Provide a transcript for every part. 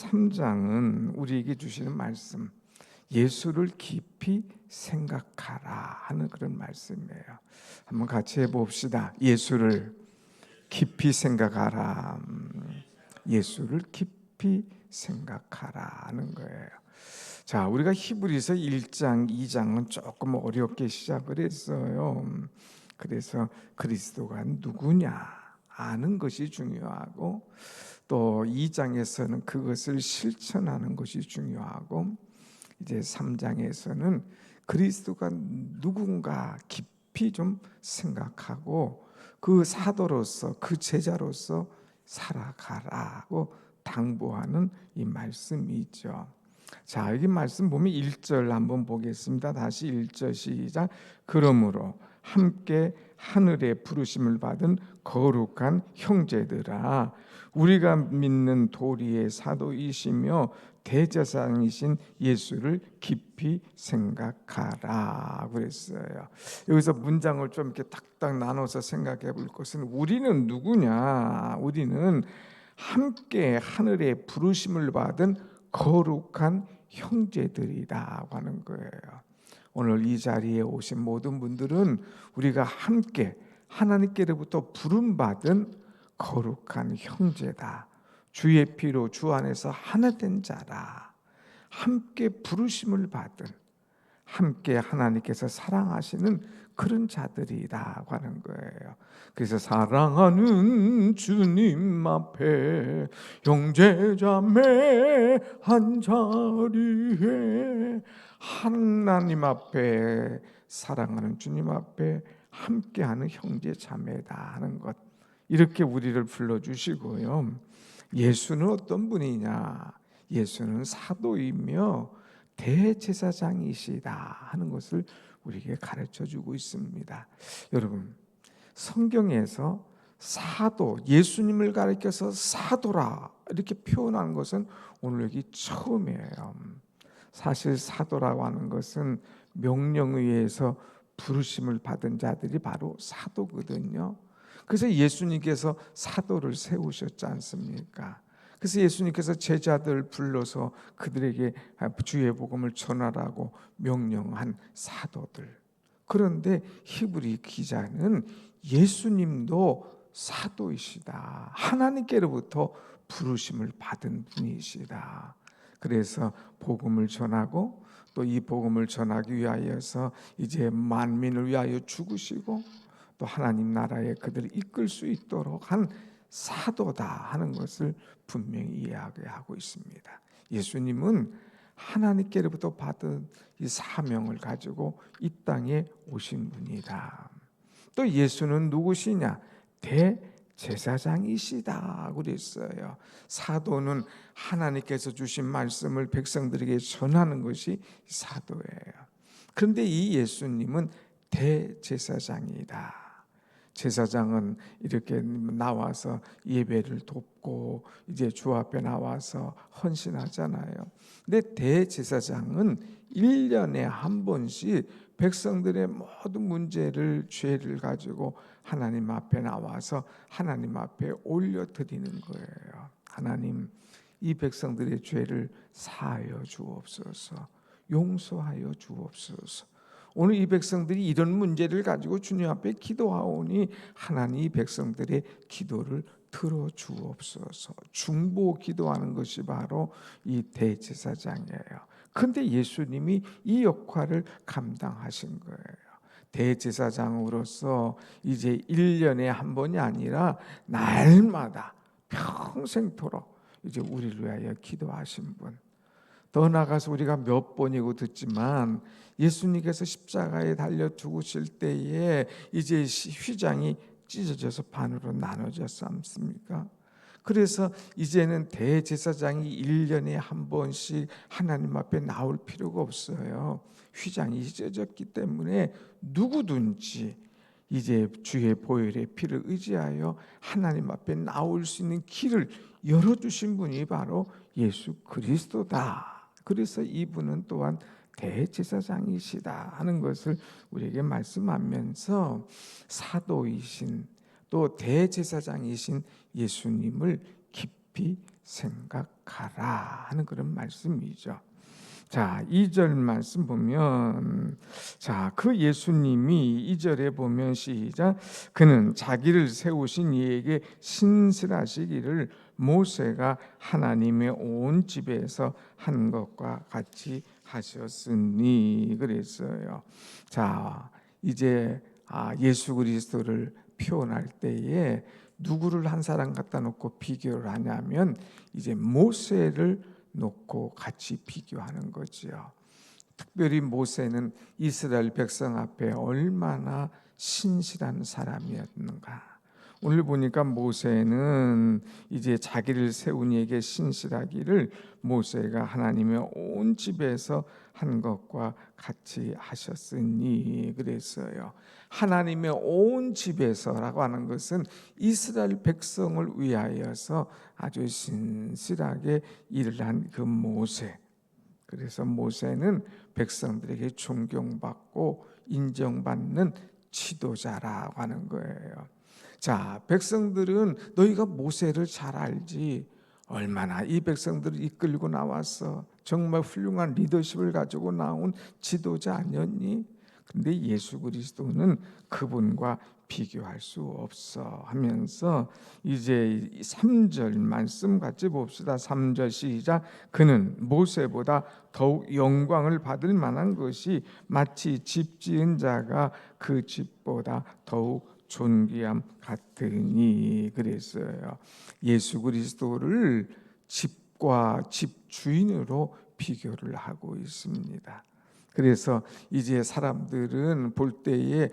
3장은 우리에게 주시는 말씀, 예수를 깊이 생각하라 하는 그런 말씀이에요. 한번 같이 해봅시다. 예수를 깊이 생각하라. 예수를 깊이 생각하라 하는 거예요. 자, 우리가 히브리서 1장, 2장은 조금 어렵게 시작을 했어요. 그래서 그리스도가 누구냐 아는 것이 중요하고, 또 2장에서는 그것을 실천하는 것이 중요하고, 이제 3장에서는 그리스도가 누군가 깊이 좀 생각하고 그 사도로서, 그 제자로서 살아가라고 당부하는 이 말씀이 있죠. 자, 여기 말씀 보면 1절 한번 보겠습니다. 다시 1절 시작. 그러므로 함께 하늘에 부르심을 받은 거룩한 형제들아, 우리가 믿는 도리의 사도이시며 대제사장이신 예수를 깊이 생각하라 그랬어요. 여기서 문장을 좀 이렇게 딱딱 나눠서 생각해 볼 것은, 우리는 누구냐? 우리는 함께 하늘에 부르심을 받은 거룩한 형제들이라고 하는 거예요. 오늘 이 자리에 오신 모든 분들은 우리가 함께 하나님께로부터 부름받은 거룩한 형제다. 주의 피로 주 안에서 하나 된 자라. 함께 부르심을 받은, 함께 하나님께서 사랑하시는 그런 자들이라고 하는 거예요. 그래서 사랑하는 주님 앞에 형제자매 한 자리에, 하나님 앞에, 사랑하는 주님 앞에 함께하는 형제자매다 하는 것, 이렇게 우리를 불러주시고요. 예수는 어떤 분이냐? 예수는 사도이며 대제사장이시다 하는 것을 우리에게 가르쳐주고 있습니다. 여러분, 성경에서 사도, 예수님을 가리켜서 사도라 이렇게 표현한 것은 오늘 여기 처음이에요. 사실 사도라고 하는 것은 명령에 의해서 부르심을 받은 자들이 바로 사도거든요. 그래서 예수님께서 사도를 세우셨지 않습니까? 그래서 예수님께서 제자들 불러서 그들에게 주의 복음을 전하라고 명령한 사도들. 그런데 히브리 기자는 예수님도 사도이시다, 하나님께로부터 부르심을 받은 분이시다. 그래서 복음을 전하고, 또 이 복음을 전하기 위하여서 이제 만민을 위하여 죽으시고, 또 하나님 나라에 그들을 이끌 수 있도록 한 사도다 하는 것을 분명히 이야기하고 있습니다. 예수님은 하나님께로부터 받은 이 사명을 가지고 이 땅에 오신 분이다. 또 예수는 누구시냐? 대제사장이시다 그랬어요. 사도는 하나님께서 주신 말씀을 백성들에게 전하는 것이 사도예요. 그런데 이 예수님은 대제사장이다. 제사장은 이렇게 나와서 예배를 돕고 이제 주 앞에 나와서 헌신하잖아요. 근데 대제사장은 1년에 한 번씩 백성들의 모든 문제를, 죄를 가지고 하나님 앞에 나와서 하나님 앞에 올려드리는 거예요. 하나님, 이 백성들의 죄를 사하여 주옵소서, 용서하여 주옵소서. 오늘 이 백성들이 이런 문제를 가지고 주님 앞에 기도하오니 하나님 이 백성들의 기도를 들어주옵소서. 중보 기도하는 것이 바로 이 대제사장이에요. 그런데 예수님이 이 역할을 감당하신 거예요. 대제사장으로서 이제 1년에 한 번이 아니라 날마다 평생토록 이제 우리를 위하여 기도하신 분. 더 나아가서 우리가 몇 번이고 듣지만 예수님께서 십자가에 달려 죽으실 때에 이제 휘장이 찢어져서 반으로 나눠졌지 않습니까? 그래서 이제는 대제사장이 1년에 한 번씩 하나님 앞에 나올 필요가 없어요. 휘장이 찢어졌기 때문에 누구든지 이제 주의 보혈의 피를 의지하여 하나님 앞에 나올 수 있는 길을 열어주신 분이 바로 예수 그리스도다. 그래서 이분은 또한 대제사장이시다 하는 것을 우리에게 말씀하면서 사도이신 또 대제사장이신 예수님을 깊이 생각하라 하는 그런 말씀이죠. 자, 2절 말씀 보면, 자, 그 예수님이 2절에 보면 시작, 그는 자기를 세우신 이에게 신실하시기를 모세가 하나님의 온 집에서 한 것과 같이 하셨으니 그랬어요. 자, 이제 예수 그리스도를 표현할 때에 누구를 한 사람 갖다 놓고 비교를 하냐면 이제 모세를 놓고 같이 비교하는 거지요. 특별히 모세는 이스라엘 백성 앞에 얼마나 신실한 사람이었는가. 오늘 보니까 모세는 이제 자기를 세운 이에게 신실하기를 모세가 하나님의 온 집에서 한 것과 같이 하셨으니 그랬어요. 하나님의 온 집에서라고 하는 것은 이스라엘 백성을 위하여서 아주 신실하게 일을 한 그 모세. 그래서 모세는 백성들에게 존경받고 인정받는 지도자라고 하는 거예요. 자, 백성들은 너희가 모세를 잘 알지. 얼마나 이 백성들을 이끌고 나왔어. 정말 훌륭한 리더십을 가지고 나온 지도자 아니었니? 그런데 예수 그리스도는 그분과 비교할 수 없어 하면서 이제 3절 말씀 같이 봅시다. 3절 시작. 그는 모세보다 더욱 영광을 받을 만한 것이 마치 집 지은 자가 그 집보다 더욱 존귀함 같으니 그랬어요. 예수 그리스도를 집과 집 주인으로 비교를 하고 있습니다. 그래서 이제 사람들은 볼 때에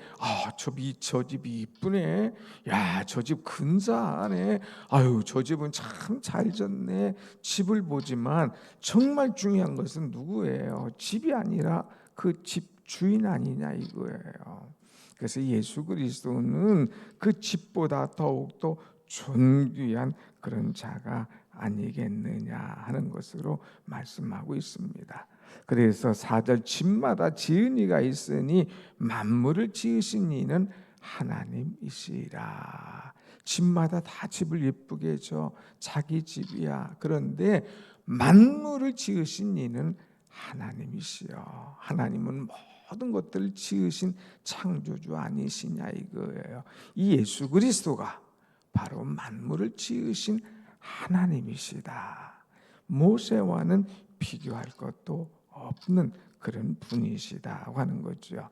저 집이 이쁘네. 야, 저 집 근사하네. 아유, 저 집은 참 잘 졌네. 집을 보지만 정말 중요한 것은 누구예요? 집이 아니라 그 집 주인 아니냐 이거예요. 그래서 예수 그리스도는 그 집보다 더욱더 존귀한 그런 자가 아니겠느냐 하는 것으로 말씀하고 있습니다. 그래서 4절 집마다 지은 이가 있으니 만물을 지으신 이는 하나님이시라. 집마다 다 집을 예쁘게 해줘. 자기 집이야. 그런데 만물을 지으신 이는 하나님이시여. 하나님은 모든 것들을 지으신 창조주 아니시냐 이거예요. 이 예수 그리스도가 바로 만물을 지으신 하나님이시다. 모세와는 비교할 것도 없는 그런 분이시다고 하는 거죠.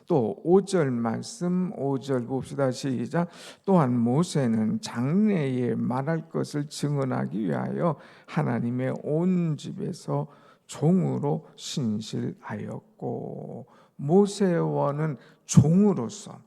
또 5절 말씀 5절 봅시다. 시작. 또한 모세는 장래에 말할 것을 증언하기 위하여 하나님의 온 집에서 종으로 신실하였고, 모세와는 종으로서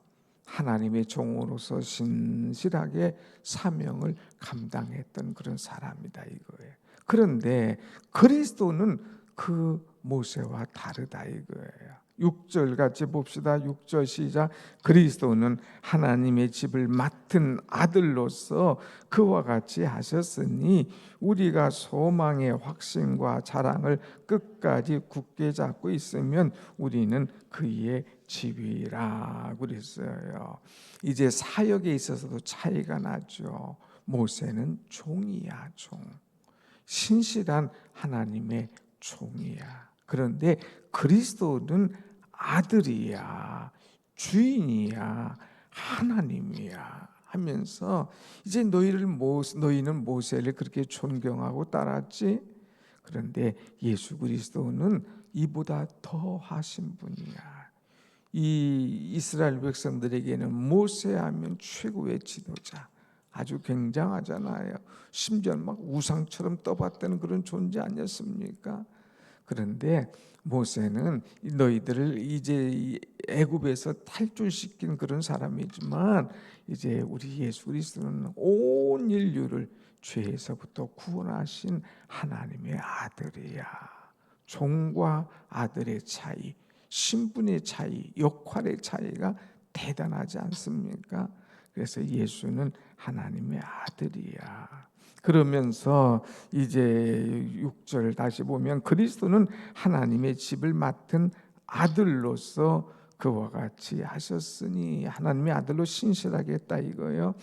하나님의 종으로서 신실하게 사명을 감당했던 그런 사람이다 이거예요. 그런데 그리스도는 그 모세와 다르다 이거예요. 6절 같이 봅시다. 6절 시작. 그리스도는 하나님의 집을 맡은 아들로서 그와 같이 하셨으니 우리가 소망의 확신과 자랑을 끝까지 굳게 잡고 있으면 우리는 그의 집이라 그랬어요. 이제 사역에 있어서도 차이가 나죠. 모세는 종이야, 종. 신실한 하나님의 종이야. 그런데 그리스도는 아들이야, 주인이야, 하나님이야 하면서 이제 너희는 모세를 그렇게 존경하고 따랐지. 그런데 예수 그리스도는 이보다 더 하신 분이야. 이 이스라엘 백성들에게는 모세하면 최고의 지도자, 아주 굉장하잖아요. 심지어 막 우상처럼 떠받드는 그런 존재 아니었습니까? 그런데 모세는 너희들을 이제 애굽에서 탈출시킨 그런 사람이지만 이제 우리 예수 그리스도는 온 인류를 죄에서부터 구원하신 하나님의 아들이야. 종과 아들의 차이, 신분의 차이, 역할의 차이가 대단하지 않습니까? 그래서 예수는 하나님의 아들이야. 그러면서 이제 6절 다시 보면 그리스도는 하나님의 집을 맡은 아들로서 그와 같이 하셨으니 하나님의 아들로 신실하게 했다 이거예요.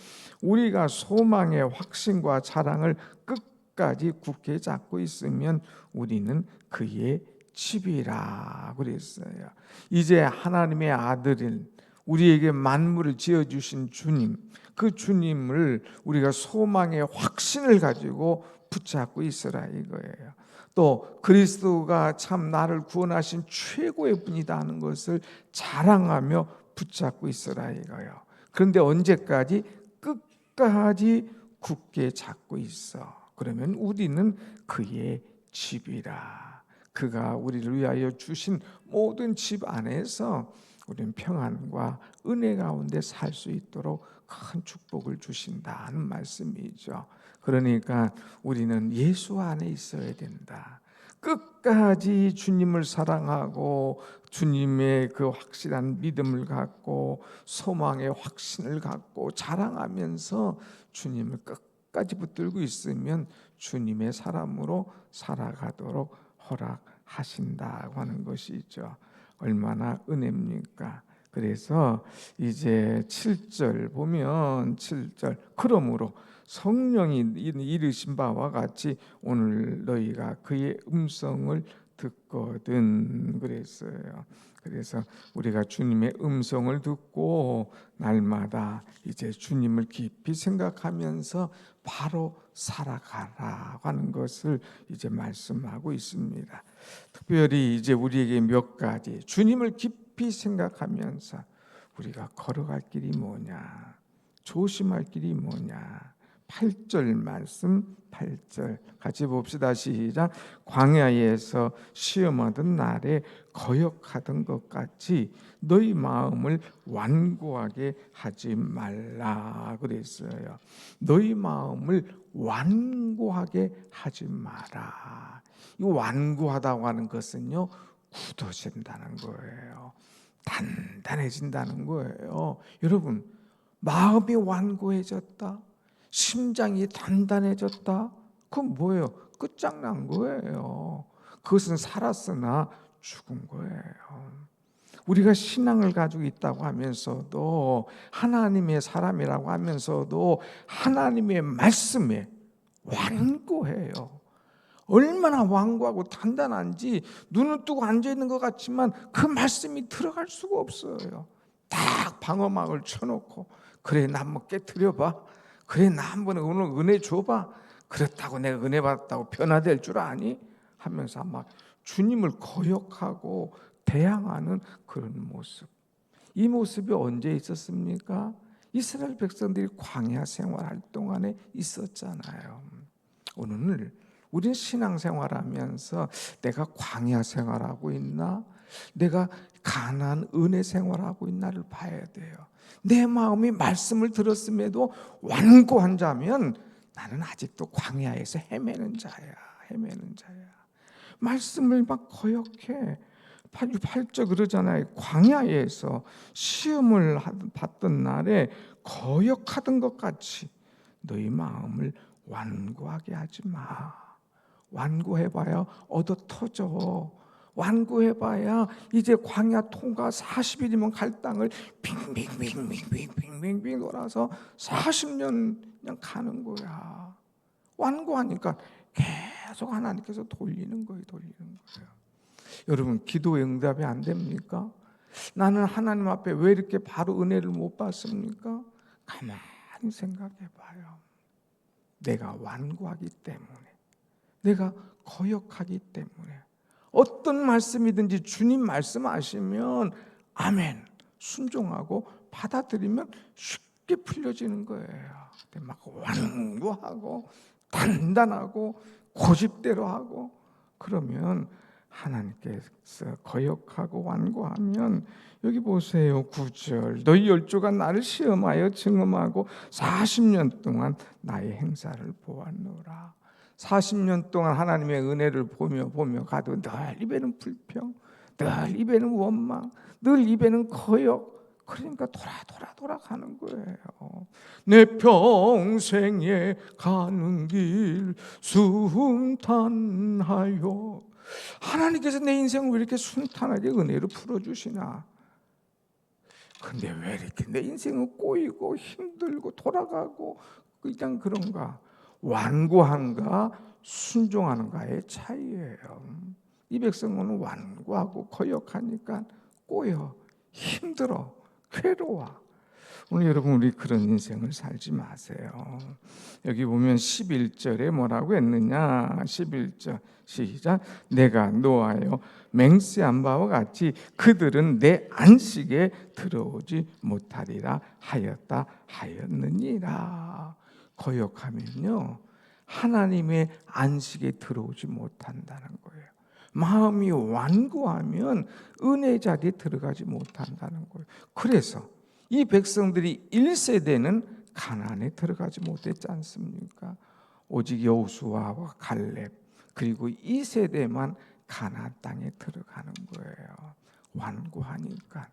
우리가 소망의 확신과 자랑을 끝까지 굳게 잡고 있으면 우리는 그의 집이라 그랬어요. 이제 하나님의 아들인 우리에게 만물을 지어주신 주님, 그 주님을 우리가 소망의 확신을 가지고 붙잡고 있으라 이거예요. 또 그리스도가 참 나를 구원하신 최고의 분이다 하는 것을 자랑하며 붙잡고 있으라 이거예요. 그런데 언제까지? 끝까지 굳게 잡고 있어. 그러면 우리는 그의 집이라. 그가 우리를 위하여 주신 모든 집 안에서 우리는 평안과 은혜 가운데 살 수 있도록 큰 축복을 주신다는 말씀이죠. 그러니까 우리는 예수 안에 있어야 된다. 끝까지 주님을 사랑하고 주님의 그 확실한 믿음을 갖고 소망의 확신을 갖고 자랑하면서 주님을 끝까지 붙들고 있으면 주님의 사람으로 살아가도록 허락하신다고 하는 것이죠. 얼마나 은혜입니까? 그래서 이제 7절 보면 7절 그러므로 성령이 이르신 바와 같이 오늘 너희가 그의 음성을 듣거든 그랬어요. 그래서 우리가 주님의 음성을 듣고 날마다 이제 주님을 깊이 생각하면서 바로 살아가라고 하는 것을 이제 말씀하고 있습니다. 특별히 이제 우리에게 몇 가지 주님을 깊이 생각하면서 우리가 걸어갈 길이 뭐냐, 조심할 길이 뭐냐. 8절 말씀 8절 같이 봅시다. 시작. 광야에서 시험하던 날에 거역하던 것 같이 너희 마음을 완고하게 하지 말라 그랬어요. 너희 마음을 완고하게 하지 마라. 이 완고하다고 하는 것은요, 굳어진다는 거예요. 단단해진다는 거예요. 여러분, 마음이 완고해졌다, 심장이 단단해졌다, 그건 뭐예요? 끝장난 거예요. 그것은 살았으나 죽은 거예요. 우리가 신앙을 가지고 있다고 하면서도, 하나님의 사람이라고 하면서도 하나님의 말씀에 완고해요. 얼마나 완고하고 단단한지 눈을 뜨고 앉아있는 것 같지만 그 말씀이 들어갈 수가 없어요. 딱 방어막을 쳐놓고, 그래 나 한번 깨트려봐, 그래 나 한번 오늘 은혜 줘봐, 그렇다고 내가 은혜 받았다고 변화될 줄 아니? 하면서 막 주님을 거역하고 대항하는 그런 모습. 이 모습이 언제 있었습니까? 이스라엘 백성들이 광야 생활할 동안에 있었잖아요. 오늘 우리는 신앙생활하면서 내가 광야 생활하고 있나, 내가 가나안 은혜 생활하고 있나를 봐야 돼요. 내 마음이 말씀을 들었음에도 완고한 자면 나는 아직도 광야에서 헤매는 자야. 말씀을 막 거역해. 8절 그러잖아요. 광야에서 시험을 받던 날에 거역하던 것 같이 너희 마음을 완고하게 하지 마. 완고해봐야 얻어 터져. 완고해봐야 이제 광야 통과 40일이면 갈 땅을 빙빙빙빙빙빙빙 돌아서 40년 그냥 가는 거야. 완고하니까 계속 하나님께서 돌리는 거예요. 여러분, 기도의 응답이 안 됩니까? 나는 하나님 앞에 왜 이렇게 바로 은혜를 못 받습니까? 가만히 생각해봐요. 내가 완고하기 때문에, 내가 거역하기 때문에. 어떤 말씀이든지 주님 말씀하시면 아멘 순종하고 받아들이면 쉽게 풀려지는 거예요. 근데 막 완고하고 단단하고 고집대로 하고 그러면 하나님께서 거역하고 완고하면, 여기 보세요. 9절 너희 열조가 나를 시험하여 증험하고 40년 동안 나의 행사를 보았노라. 40년 동안 하나님의 은혜를 보며 가도 늘 입에는 불평, 늘 입에는 원망, 늘 입에는 거역. 그러니까 돌아가는 거예요. 내 평생에 가는 길 순탄하여. 하나님께서 내 인생을 왜 이렇게 순탄하게 은혜로 풀어주시나? 근데 왜 이렇게 내 인생은 꼬이고 힘들고 돌아가고 그냥 그런가? 완고한가 순종하는가의 차이예요. 이 백성은 완고하고 거역하니까 꼬여, 힘들어, 괴로워. 오늘 여러분 우리 그런 인생을 살지 마세요. 여기 보면 11절에 뭐라고 했느냐? 11절 시작. 내가 노하여 맹세한 바와 같이 그들은 내 안식에 들어오지 못하리라 하였느니라. 거역하면요 하나님의 안식에 들어오지 못한다는 거예요. 마음이 완고하면 은혜 자리에 들어가지 못한다는 거예요. 그래서 이 백성들이 1세대는 가나안에 들어가지 못했지 않습니까? 오직 여호수아와 갈렙 그리고 2세대만 가나안 땅에 들어가는 거예요. 완고하니까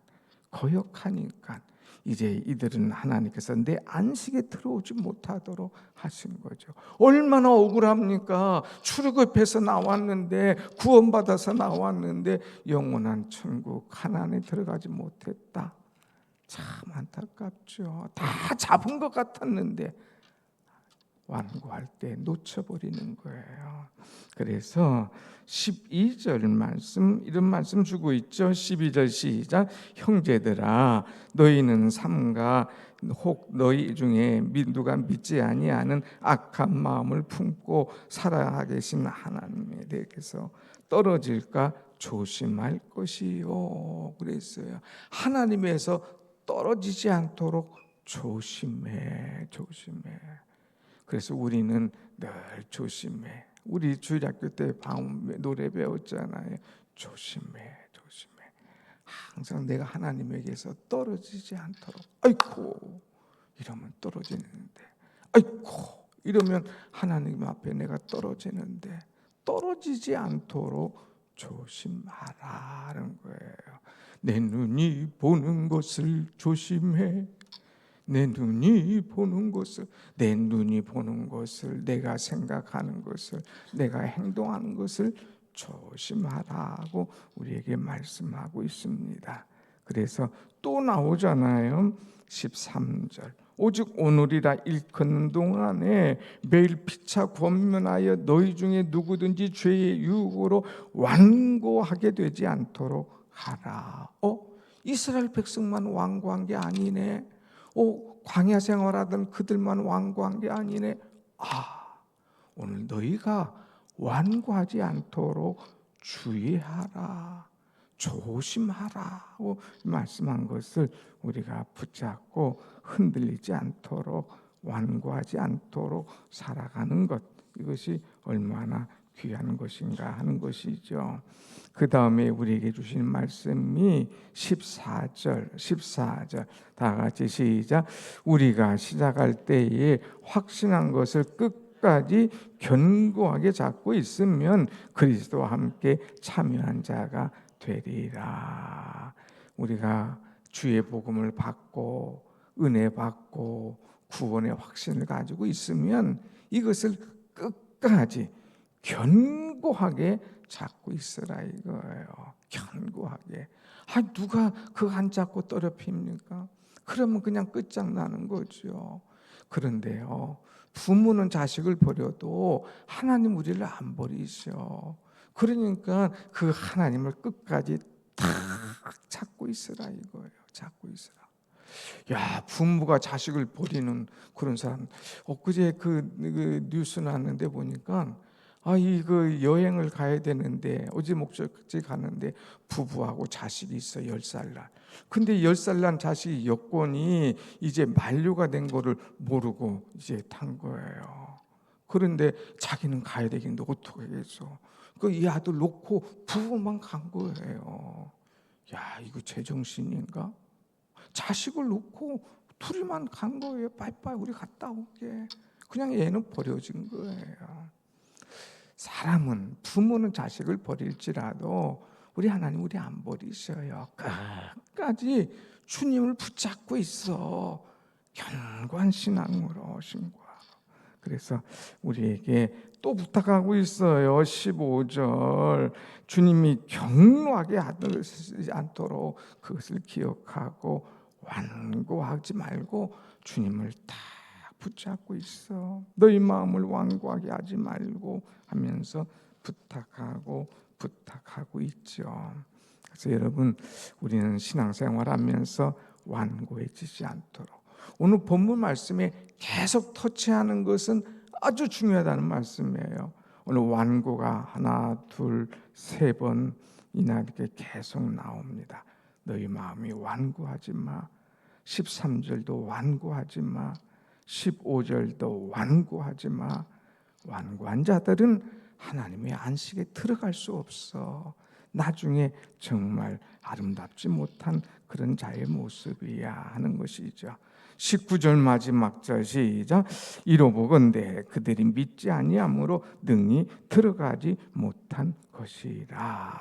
거역하니까 이제 이들은 하나님께서 내 안식에 들어오지 못하도록 하신 거죠. 얼마나 억울합니까? 출애굽해서 나왔는데 구원받아서 나왔는데 영원한 천국 가나안에 들어가지 못했다. 참 안타깝죠. 다 잡은 것 같았는데 완고할 때 놓쳐버리는 거예요. 그래서 12절 말씀 이런 말씀 주고 있죠. 12절 시작. 형제들아 너희는 삼가 혹 너희 중에 누가 믿지 아니하는 악한 마음을 품고 살아 계신 하나님에 대해서 떨어질까 조심할 것이요. 그랬어요. 하나님에서 떨어지지 않도록 조심해. 그래서 우리는 늘 조심해. 우리 주일학교 때 노래 배웠잖아요. 조심해. 항상 내가 하나님에게서 떨어지지 않도록. 아이고 이러면 떨어지는데. 아이고 이러면 하나님 앞에 내가 떨어지는데 떨어지지 않도록 조심하라는 거예요. 내 눈이 보는 것을 조심해. 내 눈이 보는 것을, 내가 생각하는 것을, 내가 행동하는 것을 조심하라고 우리에게 말씀하고 있습니다. 그래서 또 나오잖아요. 13절. 오직 오늘이라 일컫는 동안에 매일 피차 권면하여 너희 중에 누구든지 죄의 유혹으로 완고하게 되지 않도록 하라. 이스라엘 백성만 완고한 게 아니네. 광야 생활하던 그들만 완고한 게 아니네. 오늘 너희가 완고하지 않도록 주의하라, 조심하라고 말씀한 것을 우리가 붙잡고 흔들리지 않도록 완고하지 않도록 살아가는 것, 이것이 얼마나 귀한 것인가 하는 것이죠. 그 다음에 우리에게 주신 말씀이 14절 다 같이 시작. 우리가 시작할 때에 확신한 것을 끝까지 견고하게 잡고 있으면 그리스도와 함께 참여한 자가 되리라. 우리가 주의 복음을 받고 은혜 받고 구원의 확신을 가지고 있으면 이것을 끝까지 견고하게 잡고 있으라 이거예요. 견고하게. 누가 그거 안 잡고 떨어뜨립니까? 그러면 그냥 끝장나는 거죠. 그런데요, 부모는 자식을 버려도 하나님 우리를 안 버리셔. 그러니까 그 하나님을 끝까지 탁 잡고 있으라 이거예요. 잡고 있으라. 야, 부모가 자식을 버리는 그런 사람. 엊그제 그 뉴스 나왔는데 보니까 이거 여행을 가야 되는데 어제 목적지 가는데 부부하고 자식이 있어 10살 난. 근데 10살 난 자식이 여권이 이제 만료가 된 거를 모르고 이제 탄 거예요. 그런데 자기는 가야 되겠는데 어떻게 하겠어? 이 아들 놓고 부부만 간 거예요. 야, 이거 제정신인가? 자식을 놓고 둘이만 간 거예요. 빠이빠이 우리 갔다 올게. 그냥 얘는 버려진 거예요. 사람은 부모는 자식을 버릴지라도 우리 하나님 우리 안 버리셔요. 끝까지 주님을 붙잡고 있어. 견고한 신앙으로 신고하고. 그래서 우리에게 또 부탁하고 있어요. 15절 주님이 경노하게 하지 않도록 그것을 기억하고 완고하지 말고 주님을 딱 붙잡고 있어. 너희 마음을 완고하게 하지 말고 하면서 부탁하고 있죠. 그래서 여러분, 우리는 신앙생활하면서 완고해지지 않도록 오늘 본문 말씀에 계속 터치하는 것은 아주 중요하다는 말씀이에요. 오늘 완고가 하나, 둘, 세 번이나 이렇게 계속 나옵니다. 너희 마음이 완고하지 마. 13절도 완고하지 마. 15절도 완고하지 마. 완고한 자들은 하나님의 안식에 들어갈 수 없어. 나중에 정말 아름답지 못한 그런 자의 모습이야 하는 것이죠. 19절 마지막 절 시작. 이로보건대 그들이 믿지 아니함으로 능히 들어가지 못한 것이라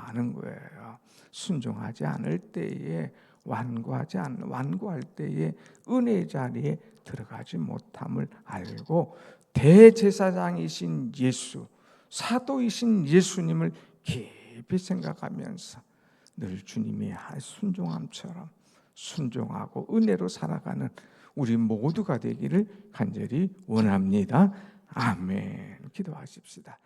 하는 거예요. 순종하지 않을 때에 완고할 때에 은혜의 자리에 들어가지 못함을 알고 대제사장이신 예수, 사도이신 예수님을 깊이 생각하면서 늘 주님의 순종함처럼 순종하고 은혜로 살아가는 우리 모두가 되기를 간절히 원합니다. 아멘. 기도하십시다.